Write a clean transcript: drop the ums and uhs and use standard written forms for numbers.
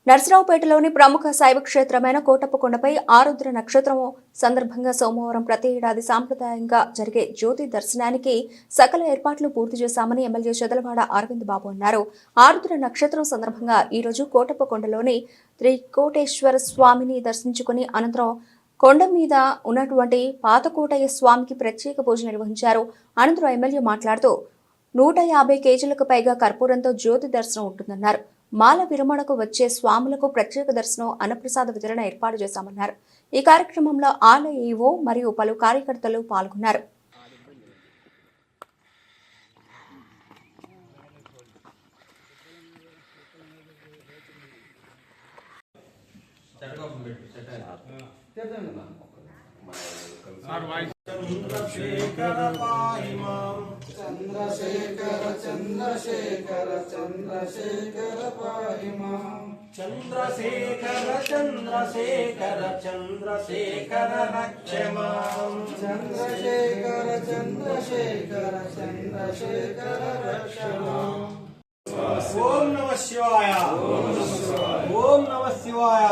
నర్సరావుపేటలోని ప్రముఖ శైవ క్షేత్రమైన కోటప్పకొండపై ఆరుద్ర నక్షత్రం సందర్భంగా సోమవారం ప్రతి ఏడాది సాంప్రదాయంగా జరిగే జ్యోతి దర్శనానికి సకల ఏర్పాట్లు పూర్తి చేశామని ఎమ్మెల్యే చెదలవాడ అరవింద్ బాబు అన్నారు. ఆరుద్ర నక్షత్రం సందర్భంగా ఈ రోజు కోటప్పకొండలోని త్రికోటేశ్వర స్వామిని దర్శించుకుని అనంతరం కొండ మీద ఉన్నటువంటి పాతకోటయ్య స్వామికి ప్రత్యేక పూజ నిర్వహించారు. అనంతరం ఎమ్మెల్యే మాట్లాడుతూ 150 కేజీలకు పైగా కర్పూరంతో జ్యోతి దర్శనం ఉంటుందన్నారు. మాల విరమణకు వచ్చే స్వాములకు ప్రత్యేక దర్శనం అన్నప్రసాద వితరణ ఏర్పాటు చేశామన్నారు. ఈ కార్యక్రమంలో ఆలయ ఈవో మరియు పలు కార్యకర్తలు పాల్గొన్నారు. చంద్రశేఖర పాహిమాం చంద్రశేఖర చంద్రశేఖర చంద్రశేఖర పాహిమాం చంద్రశేఖర చంద్రశేఖర చంద్రశేఖర రక్షమాం చంద్రశేఖర చంద్రశేఖర చంద్రశేఖర రక్షమాం. ఓం నమః శివాయ. ఓం నమః శివాయ.